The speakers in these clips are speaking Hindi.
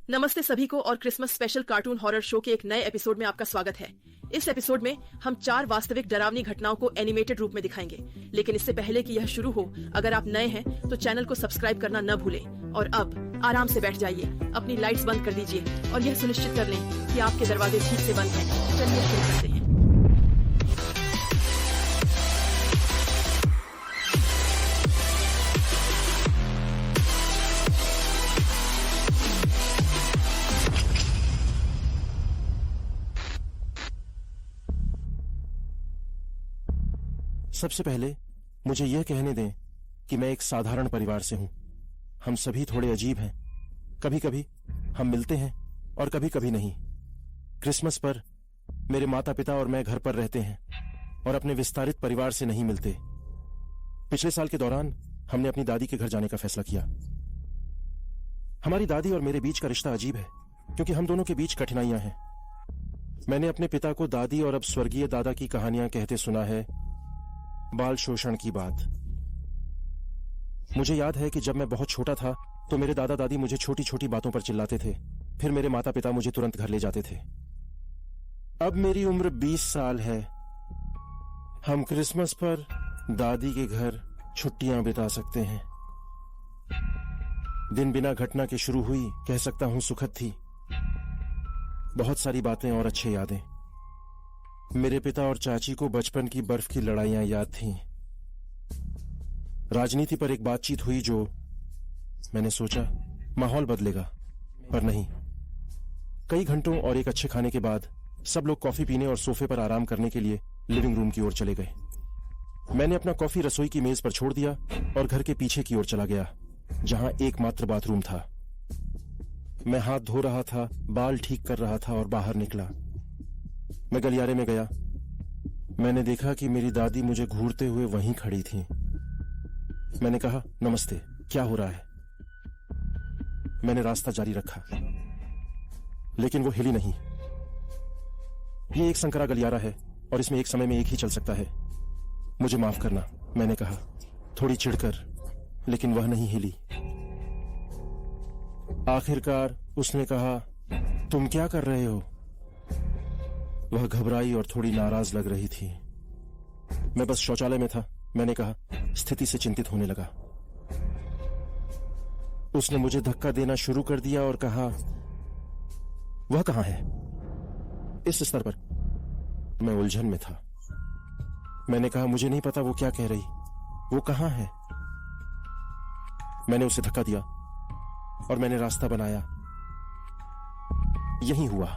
नमस्ते सभी को और Christmas special cartoon horror show के एक नए एपिसोड में आपका स्वागत है। इस एपिसोड में हम 4 वास्तविक डरावनी घटनाओं को एनिमेटेड रूप में दिखाएंगे। लेकिन इससे पहले कि यह शुरू हो, अगर आप नए हैं तो चैनल को सब्सक्राइब करना न भूलें। और अब आराम से बैठ जाइए, अपनी लाइट्स बंद कर दीजिए और यह सुनिश्चित कर लें कि आपके दरवाजे ठीक से बंद हैं। चलिए शुरू करते हैं। सबसे पहले मुझे यह कहने दें कि मैं एक साधारण परिवार से हूं। हम सभी थोड़े अजीब हैं। कभी कभी हम मिलते हैं और कभी कभी नहीं। क्रिसमस पर मेरे माता पिता और मैं घर पर रहते हैं और अपने विस्तारित परिवार से नहीं मिलते। पिछले साल के दौरान हमने अपनी दादी के घर जाने का फैसला किया। हमारी दादी और मेरे बीच का रिश्ता अजीब है क्योंकि हम दोनों के बीच कठिनाइयां हैं। मैंने अपने पिता को दादी और अब स्वर्गीय दादा की कहानियां कहते सुना है। बाल शोषण की बात। मुझे याद है कि जब मैं बहुत छोटा था तो मेरे दादा दादी मुझे छोटी छोटी बातों पर चिल्लाते थे। फिर मेरे माता पिता मुझे तुरंत घर ले जाते थे। अब मेरी उम्र 20 साल है। हम क्रिसमस पर दादी के घर छुट्टियां बिता सकते हैं। दिन बिना घटना के शुरू हुई, कह सकता हूं सुखद थी। बहुत सारी बातें और अच्छे यादें। मेरे पिता और चाची को बचपन की बर्फ की लड़ाइयां याद थीं। राजनीति पर एक बातचीत हुई जो मैंने सोचा माहौल बदलेगा, पर नहीं। कई घंटों और एक अच्छे खाने के बाद सब लोग कॉफी पीने और सोफे पर आराम करने के लिए लिविंग रूम की ओर चले गए। मैंने अपना कॉफी रसोई की मेज पर छोड़ दिया और घर के पीछे की ओर चला गया, जहां एकमात्र बाथरूम था। मैं हाथ धो रहा था, बाल ठीक कर रहा था और बाहर निकला। मैं गलियारे में गया। मैंने देखा कि मेरी दादी मुझे घूरते हुए वहीं खड़ी थी। मैंने कहा, नमस्ते, क्या हो रहा है? मैंने रास्ता जारी रखा, लेकिन वो हिली नहीं। ये एक संकरा गलियारा है और इसमें एक समय में एक ही चल सकता है। मुझे माफ करना, मैंने कहा, थोड़ी चिढ़कर, लेकिन वह नहीं हिली। आखिरकार उसने कहा, तुम क्या कर रहे हो? वह घबराई और थोड़ी नाराज लग रही थी। मैं बस शौचालय में था, मैंने कहा, स्थिति से चिंतित होने लगा। उसने मुझे धक्का देना शुरू कर दिया और कहा, वह कहां है? इस स्तर पर मैं उलझन में था। मैंने कहा, मुझे नहीं पता वो क्या कह रही, वो कहां है? मैंने उसे धक्का दिया और मैंने रास्ता बनाया। यही हुआ।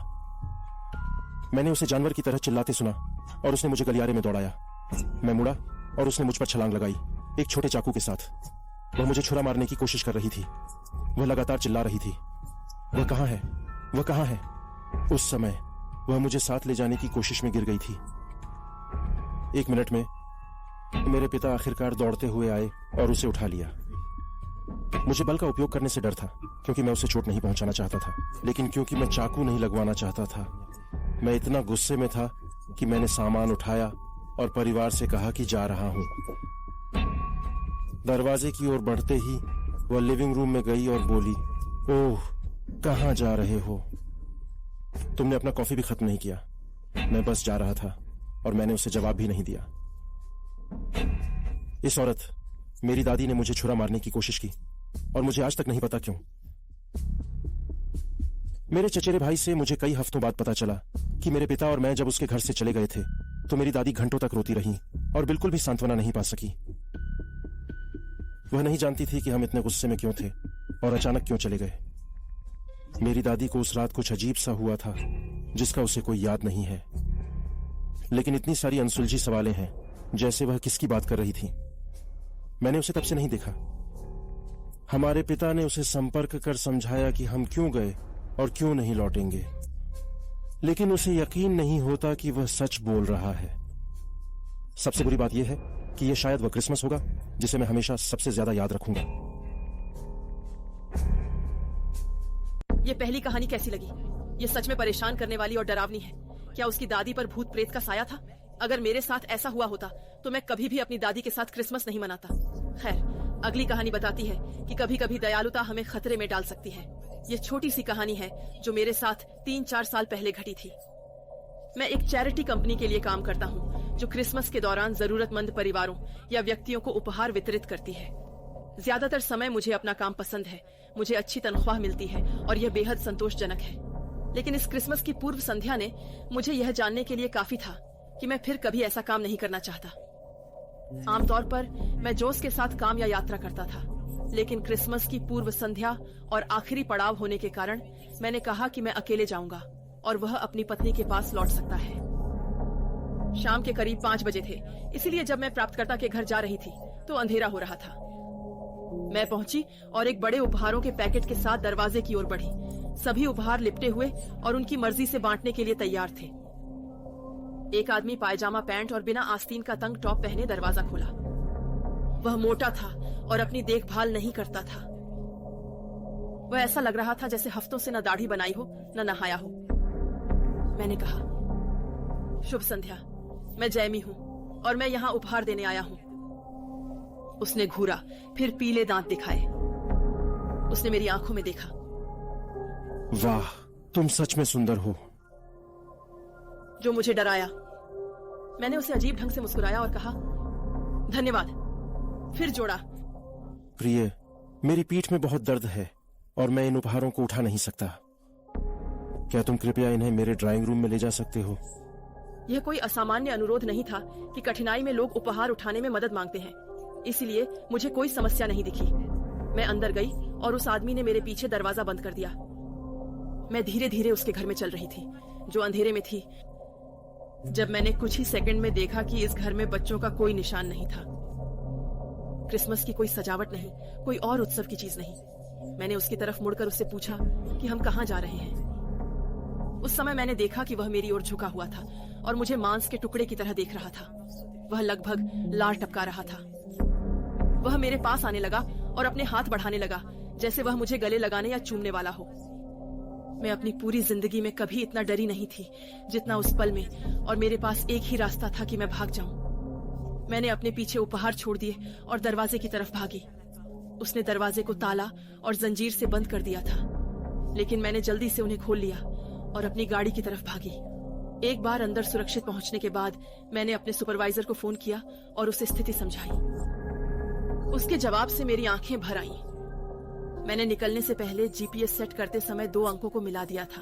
मैंने उसे जानवर की तरह चिल्लाते सुना और उसने मुझे गलियारे में दौड़ाया। मैं मुड़ा और उसने मुझ पर छलांग लगाई, एक छोटे चाकू के साथ। वह मुझे छुरा मारने की कोशिश कर रही थी। वह लगातार चिल्ला रही थी, वह कहां है, वह कहां है? उस समय वह मुझे साथ ले जाने की कोशिश में गिर गई थी। 1 मिनट में मेरे पिता आखिरकार दौड़ते हुए आए और उसे उठा लिया। मुझे बल का उपयोग करने से डर था क्योंकि मैं उसे चोट नहीं पहुंचाना चाहता था, लेकिन क्योंकि मैं चाकू नहीं लगवाना चाहता था। मैं इतना गुस्से में था कि मैंने सामान उठाया और परिवार से कहा कि जा रहा हूं। दरवाजे की ओर बढ़ते ही वह लिविंग रूम में गई और बोली, ओह, कहां जा रहे हो? तुमने अपना कॉफी भी खत्म नहीं किया। मैं बस जा रहा था और मैंने उसे जवाब भी नहीं दिया। इस औरत, मेरी दादी, ने मुझे छुरा मारने की कोशिश की और मुझे आज तक नहीं पता क्यों। मेरे चचेरे भाई से मुझे कई हफ्तों बाद पता चला कि मेरे पिता और मैं जब उसके घर से चले गए थे तो मेरी दादी घंटों तक रोती रही और बिल्कुल भी सांत्वना नहीं पा सकी। वह नहीं जानती थी कि हम इतने गुस्से में क्यों थे और अचानक क्यों चले गए। मेरी दादी को उस रात कुछ अजीब सा हुआ था जिसका उसे कोई याद नहीं है, लेकिन इतनी सारी अनसुलझी सवालें हैं, जैसे वह किसकी बात कर रही थी। मैंने उसे तब से नहीं देखा। हमारे पिता ने उसे संपर्क कर समझाया कि हम क्यों गए और क्यों नहीं लौटेंगे, लेकिन उसे यकीन नहीं होता कि वह सच बोल रहा है। सबसे बुरी बात यह है कि यह शायद वह क्रिसमस होगा जिसे मैं हमेशा सबसे ज्यादा याद रखूंगा। ये पहली कहानी कैसी लगी? ये सच में परेशान करने वाली और डरावनी है। क्या उसकी दादी पर भूत प्रेत का साया था? अगर मेरे साथ ऐसा हुआ होता तो मैं कभी भी अपनी दादी के साथ क्रिसमस नहीं मनाता। खैर, अगली कहानी बताती है कि कभी कभी दयालुता हमें खतरे में डाल सकती है। ये छोटी सी कहानी है जो मेरे साथ 3-4 साल पहले घटी थी। मैं एक चैरिटी कंपनी के लिए काम करता हूँ जो क्रिसमस के दौरान जरूरतमंद परिवारों या व्यक्तियों को उपहार वितरित करती है। ज्यादातर समय मुझे अपना काम पसंद है, मुझे अच्छी तनख्वाह मिलती है और यह बेहद संतोषजनक है। लेकिन इस क्रिसमस की पूर्व संध्या ने मुझे यह जानने के लिए काफी था कि मैं फिर कभी ऐसा काम नहीं करना चाहता। आमतौर पर मैं जोश के साथ काम या यात्रा करता था, लेकिन क्रिसमस की पूर्व संध्या और आखिरी पड़ाव होने के कारण मैंने कहा कि मैं अकेले जाऊंगा और वह अपनी पत्नी के पास लौट सकता है। शाम के करीब 5 बजे थे, इसीलिए जब मैं प्राप्तकर्ता के घर जा रही थी तो अंधेरा हो रहा था। मैं पहुंची और एक बड़े उपहारों के पैकेट के साथ दरवाजे की ओर बढ़ी। सभी उपहार लिपटे हुए और उनकी मर्जी से बांटने के लिए तैयार थे। एक आदमी पायजामा पैंट और बिना आस्तीन का तंग टॉप पहने दरवाजा खोला। वह मोटा था और अपनी देखभाल नहीं करता था। वह ऐसा लग रहा था जैसे हफ्तों से न दाढ़ी बनाई हो न नहाया हो। मैंने कहा, शुभ संध्या, मैं जैमी हूँ और मैं यहाँ उपहार देने आया हूँ। उसने घूरा, फिर पीले दांत दिखाए। उसने मेरी आंखों में देखा। वाह, तुम सच में सुंदर हो। जो मुझे डराया। मैंने उसे अजीब ढंग से मुस्कुराया और कहा, धन्यवाद। फिर जोड़ा, प्रिय, मेरी पीठ में बहुत दर्द है और मैं इन उपहारों को उठा नहीं सकता। क्या तुम कृपया इन्हें मेरे ड्राइंग रूम में ले जा सकते हो? यह कोई असामान्य अनुरोध नहीं था कि कठिनाई में लोग उपहार उठाने में मदद मांगते हैं, इसलिए मुझे कोई समस्या नहीं दिखी। मैं अंदर गई और उस आदमी ने मेरे पीछे दरवाजा बंद कर दिया। मैं धीरे धीरे उसके घर में चल रही थी, जो अंधेरे में थी। जब मैंने कुछ ही सेकंड में देखा कि इस घर में बच्चों का कोई निशान नहीं था। क्रिसमस की कोई सजावट नहीं, कोई और उत्सव की चीज नहीं। मैंने उसकी तरफ मुड़कर उससे पूछा कि हम कहाँ जा रहे हैं। उस समय मैंने देखा कि वह मेरी ओर झुका हुआ था और मुझे मांस के टुकड़े की तरह देख रहा था। वह लगभग लार टपका रहा था। वह मेरे पास आने लगा और अपने हाथ बढ़ाने लगा, जैसे वह मुझे गले लगाने या चूमने वाला हो। मैं अपनी पूरी जिंदगी में कभी इतना डरी नहीं थी जितना उस पल में, और मेरे पास एक ही रास्ता था कि मैं भाग जाऊं। मैंने अपने पीछे उपहार छोड़ दिए और दरवाजे की तरफ भागी। उसने दरवाजे को ताला और जंजीर से बंद कर दिया था, लेकिन मैंने जल्दी से उन्हें खोल लिया और अपनी गाड़ी की तरफ भागी। एक बार अंदर सुरक्षित पहुंचने के बाद मैंने अपने सुपरवाइजर को फोन किया और उसे स्थिति समझाई। उसके जवाब से मेरी आंखें भर आईं। मैंने निकलने से पहले जीपीएस सेट करते समय 2 अंकों को मिला दिया था।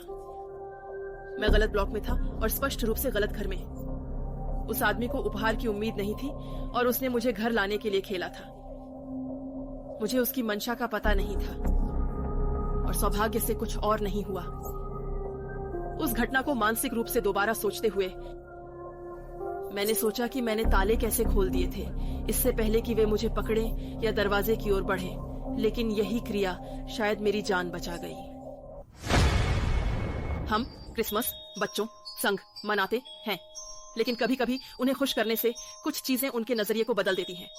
मैं गलत ब्लॉक में था और स्पष्ट रूप से गलत घर में। उस आदमी को उपहार की उम्मीद नहीं थी और उसने मुझे घर लाने के लिए खेला था। मुझे उसकी मंशा का पता नहीं था और सौभाग्य से कुछ और नहीं हुआ। उस घटना को मानसिक रूप से दोबारा सोचते हुए मैंने सोचा कि मैंने ताले कैसे खोल दिए थे इससे पहले कि वे मुझे पकड़ें या दरवाजे की ओर बढ़ें, लेकिन यही क्रिया शायद मेरी जान बचा गई। हम क्रिसमस बच्चों संग मनाते हैं, लेकिन कभी कभी उन्हें खुश करने से कुछ चीजें उनके नजरिए को बदल देती हैं।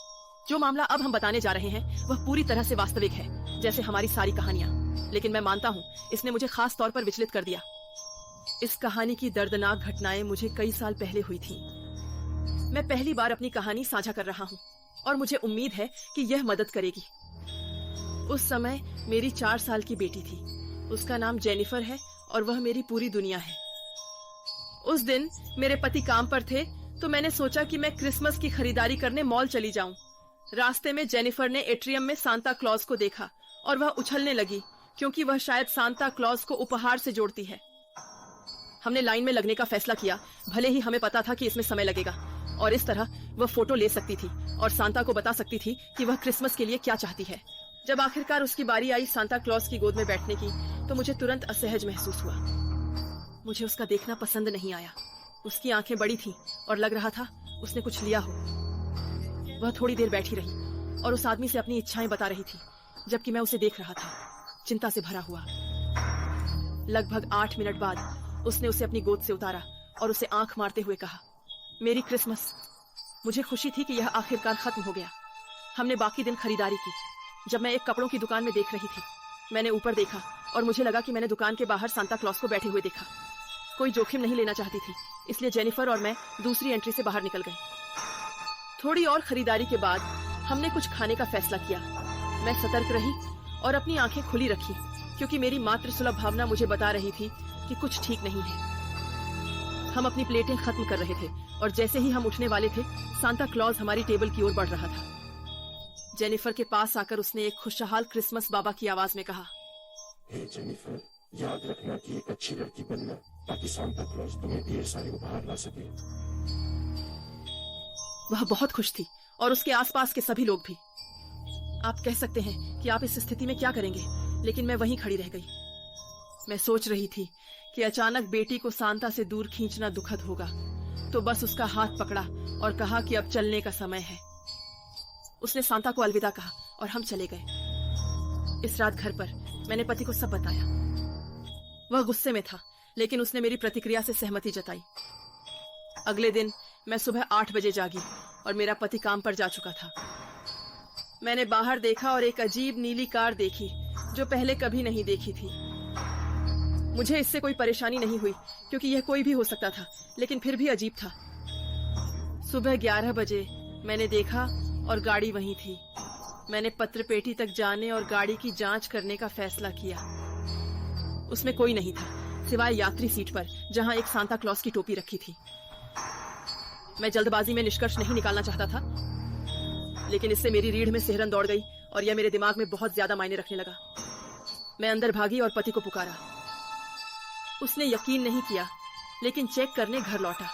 जो मामला अब हम बताने जा रहे हैं वह पूरी तरह से वास्तविक है, जैसे हमारी सारी कहानियां, लेकिन मैं मानता हूँ इसने मुझे खास तौर पर विचलित कर दिया। इस कहानी की दर्दनाक घटनाएं मुझे कई साल पहले हुई थी। मैं पहली बार अपनी कहानी साझा कर रहा हूँ और मुझे उम्मीद है कि यह मदद करेगी। उस समय मेरी 4 साल की बेटी थी। उसका नाम जेनिफर है और वह मेरी पूरी दुनिया है। उस दिन मेरे पति काम पर थे, तो मैंने सोचा कि मैं क्रिसमस की खरीदारी करने मॉल चली जाऊं। रास्ते में जेनिफर ने एट्रियम में सांता क्लॉज को देखा और वह उछलने लगी, क्योंकि वह शायद सांता क्लॉज को उपहार से जोड़ती है। हमने लाइन में लगने का फैसला किया, भले ही हमें पता था कि इसमें समय लगेगा, और इस तरह वह फोटो ले सकती थी और सांता को बता सकती थी कि वह क्रिसमस के लिए क्या चाहती है। जब आखिरकार उसकी बारी आई सांता क्लॉज की गोद में बैठने की, तो मुझे तुरंत असहज महसूस हुआ। मुझे उसका देखना पसंद नहीं आया। उसकी आंखें बड़ी थीं और लग रहा था उसने कुछ लिया हो। वह थोड़ी देर बैठी रही और उस आदमी से अपनी इच्छाएं बता रही थी, जबकि मैं उसे देख रहा था, चिंता से भरा हुआ। लगभग 8 मिनट बाद उसने उसे अपनी गोद से उतारा और उसे आंख मारते हुए कहा, मेरी क्रिसमस। मुझे खुशी थी कि यह आखिरकार खत्म हो गया। हमने बाकी दिन खरीदारी की। जब मैं एक कपड़ों की दुकान में देख रही थी, मैंने ऊपर देखा और मुझे लगा कि मैंने दुकान के बाहर सांता क्लॉज को बैठे हुए देखा। कोई जोखिम नहीं लेना चाहती थी, इसलिए जेनिफर और मैं दूसरी एंट्री से बाहर निकल गए। थोड़ी और खरीदारी के बाद हमने कुछ खाने का फैसला किया। मैं सतर्क रही और अपनी आंखें खुली रखी, क्योंकि मेरी मातृ सुलभ भावना मुझे बता रही थी कि कुछ ठीक नहीं है। हम अपनी प्लेटें खत्म कर रहे थे और जैसे ही हम उठने वाले थे, सांता क्लॉज हमारी टेबल की ओर बढ़ रहा था। जेनिफर के पास आकर उसने एक खुशहाल क्रिसमस बाबा की आवाज में कहा, हे जेनिफर, याद रखना कि एक अच्छी लड़की बनना, ताकि सांता क्लॉज तुम्हें ढेर सारे उपहार ला सके। वह बहुत खुश थी और उसके आसपास के सभी लोग भी। आप कह सकते हैं कि आप इस स्थिति में क्या करेंगे, लेकिन मैं वहीं खड़ी रह गई। मैं सोच रही थी कि अचानक बेटी को सांता से दूर खींचना दुखद होगा, तो बस उसका हाथ पकड़ा और कहा कि अब चलने का समय है। उसने सांता को अलविदा कहा और हम चले गए। इस रात घर पर मैंने पति को सब बताया। वह गुस्से में था, लेकिन उसने मेरी प्रतिक्रिया से सहमति जताई। अगले दिन मैं सुबह 8 बजे जागी और मेरा पति काम पर जा चुका था। मैंने बाहर देखा और एक अजीब नीली कार देखी जो पहले कभी नहीं देखी थी। मुझे इससे कोई परेशानी नहीं हुई क्योंकि यह कोई भी हो सकता था, लेकिन फिर भी अजीब था। सुबह 11 बजे मैंने देखा और गाड़ी वहीं थी। मैंने पत्र पेटी तक जाने और गाड़ी की जांच करने का फैसला किया। उसमें कोई नहीं था सिवाय यात्री सीट पर, जहां एक सांता क्लॉज की टोपी रखी थी। मैं जल्दबाजी में निष्कर्ष नहीं निकालना चाहता था, लेकिन इससे मेरी रीढ़ में सिहरन दौड़ गई और यह मेरे दिमाग में बहुत ज्यादा मायने रखने लगा। मैं अंदर भागी और पति को पुकारा। उसने यकीन नहीं किया, लेकिन चेक करने घर लौटा।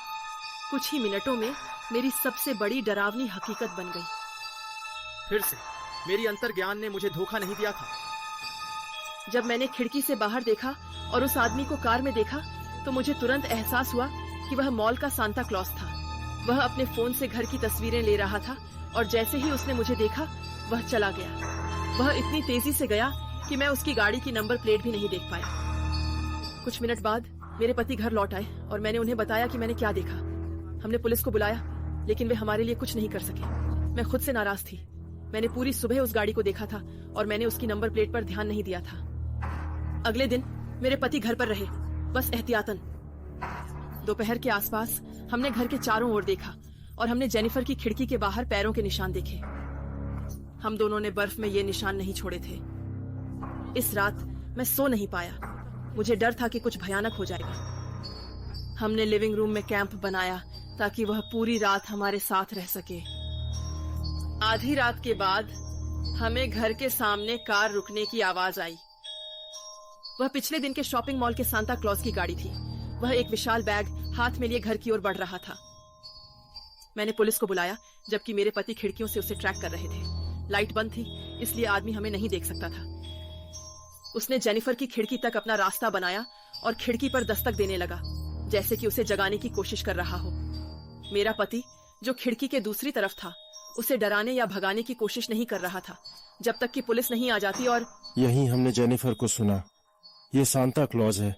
कुछ ही मिनटों में मेरी सबसे बड़ी डरावनी हकीकत बन गई। फिर से मेरी अंतर्ज्ञान ने मुझे धोखा नहीं दिया था। जब मैंने खिड़की से बाहर देखा और उस आदमी को कार में देखा, तो मुझे तुरंत एहसास हुआ कि वह मॉल का सांता क्लॉज था। वह अपने फोन से घर की तस्वीरें ले रहा था और जैसे ही उसने मुझे देखा, वह चला गया। वह इतनी तेजी से गया कि मैं उसकी गाड़ी की नंबर प्लेट भी नहीं देख पाया। कुछ मिनट बाद मेरे पति घर लौट आए और मैंने उन्हें बताया कि मैंने क्या देखा। हमने पुलिस को बुलाया, लेकिन वे हमारे लिए कुछ नहीं कर सके। मैं खुद से नाराज थी। मैंने पूरी सुबह उस गाड़ी को देखा था और मैंने उसकी नंबर प्लेट पर ध्यान नहीं दिया था। अगले दिन मेरे पति घर पर रहे, बस एहतियातन। दोपहर के आसपास हमने घर के चारों ओर देखा और हमने जेनिफर की खिड़की के बाहर पैरों के निशान देखे। हम दोनों ने बर्फ में ये निशान नहीं छोड़े थे। इस रात मैं सो नहीं पाया। मुझे डर था कि कुछ भयानक हो जाएगा। हमने लिविंग रूम में कैंप बनाया ताकि वह पूरी रात हमारे साथ रह सके। आधी रात के बाद हमें घर के सामने कार रुकने की आवाज आई। वह पिछले दिन के शॉपिंग मॉल के सांता क्लॉज की गाड़ी थी। वह एक विशाल बैग हाथ में लिए घर की ओर बढ़ रहा था। मैंने पुलिस को बुलाया, जबकि मेरे पति खिड़कियों से उसे ट्रैक कर रहे थे। लाइट बंद थी, इसलिए आदमी हमें नहीं देख सकता था। उसने जेनिफर की खिड़की तक अपना रास्ता बनाया और खिड़की पर दस्तक देने लगा, जैसे कि उसे जगाने की कोशिश कर रहा हो। मेरा पति, जो खिड़की के दूसरी तरफ था, उसे डराने या भगाने की कोशिश नहीं कर रहा था, जब तक कि पुलिस नहीं आ जाती। और यहीं हमने जेनिफर को सुना। ये सांता क्लॉज है,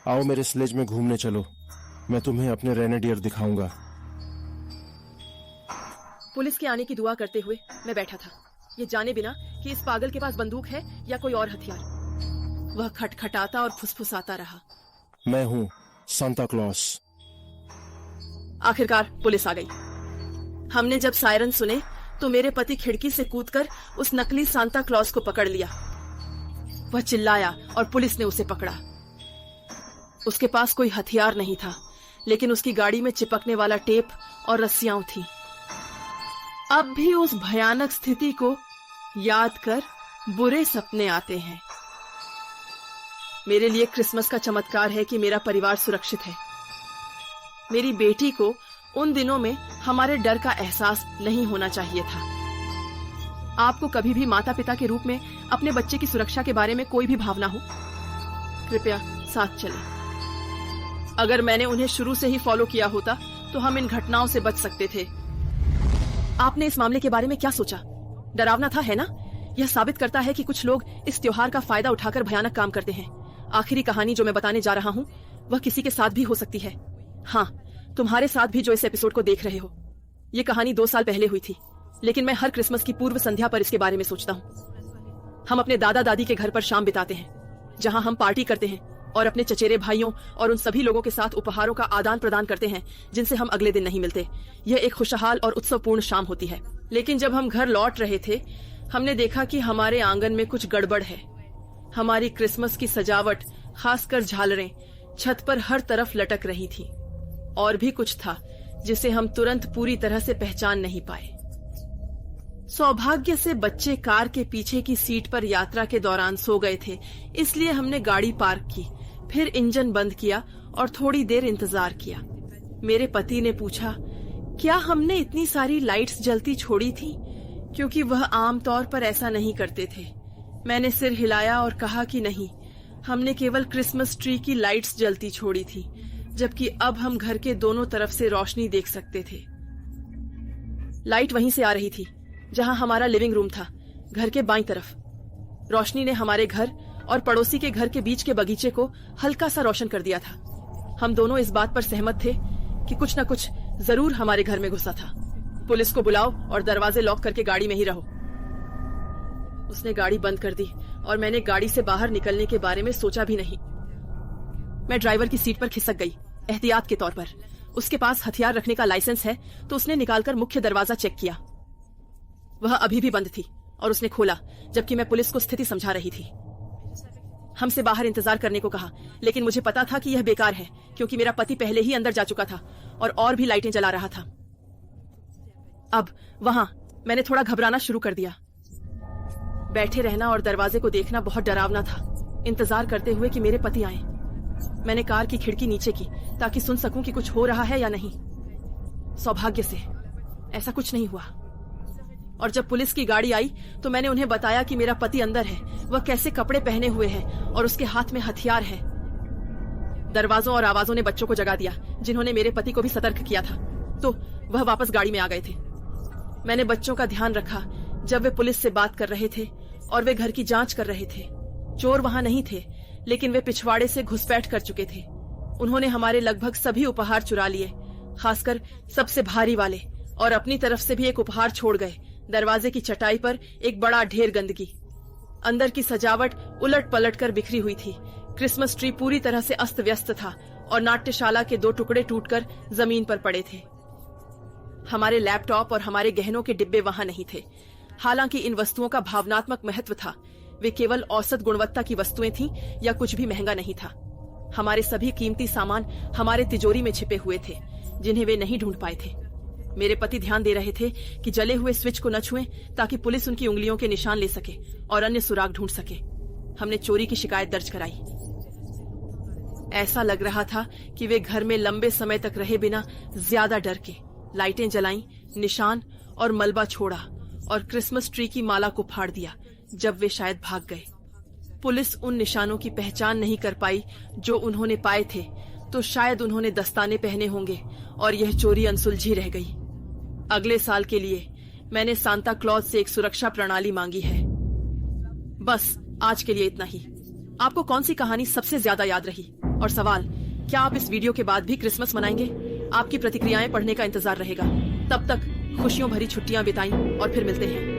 आओ मेरे स्लेज में घूमने चलो, मैं तुम्हें अपने रेनेडियर दिखाऊंगा। पुलिस के आने की दुआ करते हुए मैं बैठा था, ये जाने बिना कि इस पागल के पास बंदूक है या कोई और हथियार। वह खटखटाता और फुसफुसाता रहा। मैं हूँ सांता क्लॉज। आखिरकार पुलिस आ गई। हमने जब सायरन सुने तो मेरे पति खिड़की से कूदकर उस नकली सांता क्लॉज को पकड़ लिया। वह चिल्लाया और पुलिस ने उसे पकड़ा। उसके पास कोई हथियार नहीं था, लेकिन उसकी गाड़ी में चिपकने वाला टेप और रस्सियां थी। अब भी उस भयानक स्थिति को याद कर बुरे सपने आते हैं। मेरे लिए क्रिसमस का चमत्कार है कि मेरा परिवार सुरक्षित है। मेरी बेटी को उन दिनों में हमारे डर का एहसास नहीं होना चाहिए था। आपको कभी भी माता पिता के रूप में अपने बच्चे की सुरक्षा के बारे में कोई भी भावना हो, कृपया साथ चलें। अगर मैंने उन्हें शुरू से ही फॉलो किया होता तो हम इन घटनाओं से बच सकते थे। आपने इस मामले के बारे में क्या सोचा? डरावना था, है ना? यह साबित करता है कि कुछ लोग इस त्योहार का फायदा उठाकर भयानक काम करते हैं। आखिरी कहानी जो मैं बताने जा रहा हूँ, वह किसी के साथ भी हो सकती है। हाँ, तुम्हारे साथ भी जो इस एपिसोड को देख रहे हो। ये कहानी 2 साल पहले हुई थी, लेकिन मैं हर क्रिसमस की पूर्व संध्या पर इसके बारे में सोचता हूँ। हम अपने दादा दादी के घर पर शाम बिताते हैं, जहाँ हम पार्टी करते हैं और अपने चचेरे भाइयों और उन सभी लोगों के साथ उपहारों का आदान प्रदान करते हैं जिनसे हम अगले दिन नहीं मिलते। यह एक खुशहाल और उत्सवपूर्ण शाम होती है। लेकिन जब हम घर लौट रहे थे, हमने देखा कि हमारे आंगन में कुछ गड़बड़ है। हमारी क्रिसमस की सजावट, खासकर झालरें, छत पर हर तरफ लटक रही थी। और भी कुछ था जिसे हम तुरंत पूरी तरह से पहचान नहीं पाए। सौभाग्य से बच्चे कार के पीछे की सीट पर यात्रा के दौरान सो गए थे, इसलिए हमने गाड़ी पार्क की, फिर इंजन बंद किया और थोड़ी देर इंतजार किया। मेरे पति ने पूछा, क्या हमने इतनी सारी लाइट्स जलती छोड़ी थी, क्योंकि वह आमतौर पर ऐसा नहीं करते थे। मैंने सिर हिलाया और कहा कि नहीं, हमने केवल क्रिसमस ट्री की लाइट्स जलती छोड़ी थी, जबकि अब हम घर के दोनों तरफ से रोशनी देख सकते थे। लाइट वहीं से आ रही थी जहां हमारा लिविंग रूम था, घर के बाईं तरफ। रोशनी ने हमारे घर और पड़ोसी के घर के बीच के बगीचे को हल्का सा रोशन कर दिया था। हम दोनों इस बात पर सहमत थे कि कुछ न कुछ जरूर हमारे घर में घुसा था। पुलिस को बुलाओ और दरवाजे लॉक करके गाड़ी में ही रहो। उसने गाड़ी बंद कर दी और मैंने गाड़ी से बाहर निकलने के बारे में सोचा भी नहीं। मैं ड्राइवर की सीट पर खिसक गई, एहतियात के तौर पर। उसके पास हथियार रखने का लाइसेंस है, तो उसने निकालकर मुख्य दरवाजा चेक किया। वह अभी भी बंद थी और उसने खोला, जबकि मैं पुलिस को स्थिति समझा रही थी। हमसे बाहर इंतजार करने को कहा, लेकिन मुझे पता था कि यह बेकार है, क्योंकि मेरा पति पहले ही अंदर जा चुका था और भी लाइटें जला रहा था। अब वहां मैंने थोड़ा घबराना शुरू कर दिया। बैठे रहना और दरवाजे को देखना बहुत डरावना था, इंतजार करते हुए कि मेरे पति आए। मैंने कार की खिड़की नीचे की ताकि सुन सकूं कि कुछ हो रहा है या नहीं। सौभाग्य से ऐसा कुछ नहीं हुआ। और जब पुलिस की गाड़ी आई तो मैंने उन्हें बताया कि मेरा पति अंदर है, वह कैसे कपड़े पहने हुए है और उसके हाथ में हथियार है। दरवाजों और आवाजों ने बच्चों को जगा दिया, जिन्होंने मेरे पति को भी सतर्क किया था, तो वह वापस गाड़ी में आ गए थे। मैंने बच्चों का ध्यान रखा जब वे पुलिस से बात कर रहे थे और वे घर की जांच कर रहे थे। चोर वहां नहीं थे, लेकिन वे पिछवाड़े से घुसपैठ कर चुके थे। उन्होंने हमारे लगभग सभी उपहार चुरा लिए, खासकर सबसे भारी वाले, और अपनी तरफ से भी एक उपहार छोड़ गए। दरवाजे की चटाई पर एक बड़ा ढेर गंदगी। अंदर की सजावट उलट पलट कर बिखरी हुई थी। क्रिसमस ट्री पूरी तरह से अस्त व्यस्त था और नाट्यशाला के 2 टुकड़े टूटकर जमीन पर पड़े थे। हमारे लैपटॉप और हमारे गहनों के डिब्बे वहां नहीं थे। हालांकि इन वस्तुओं का भावनात्मक महत्व था, वे केवल औसत गुणवत्ता की वस्तुएं थीं या कुछ भी महंगा नहीं था। हमारे सभी कीमती सामान हमारे तिजोरी में छिपे हुए थे, जिन्हें वे नहीं ढूंढ पाए थे। मेरे पति ध्यान दे रहे थे कि जले हुए स्विच को न छुएं, ताकि पुलिस उनकी उंगलियों के निशान ले सके और अन्य सुराग ढूंढ सके। हमने चोरी की शिकायत दर्ज कराई। ऐसा लग रहा था कि वे घर में लंबे समय तक रहे बिना ज्यादा डर के लाइटें जलाईं, निशान और मलबा छोड़ा और क्रिसमस ट्री की माला को फाड़ दिया जब वे शायद भाग गए। पुलिस उन निशानों की पहचान नहीं कर पाई जो उन्होंने पाए थे, तो शायद उन्होंने दस्ताने पहने होंगे और यह चोरी अनसुलझी रह गई। अगले साल के लिए मैंने सांता क्लॉज से एक सुरक्षा प्रणाली मांगी है। बस आज के लिए इतना ही। आपको कौन सी कहानी सबसे ज्यादा याद रही? और सवाल, क्या आप इस वीडियो के बाद भी क्रिसमस मनाएंगे? आपकी प्रतिक्रियाएं पढ़ने का इंतजार रहेगा। तब तक खुशियों भरी छुट्टियां बिताएं और फिर मिलते हैं।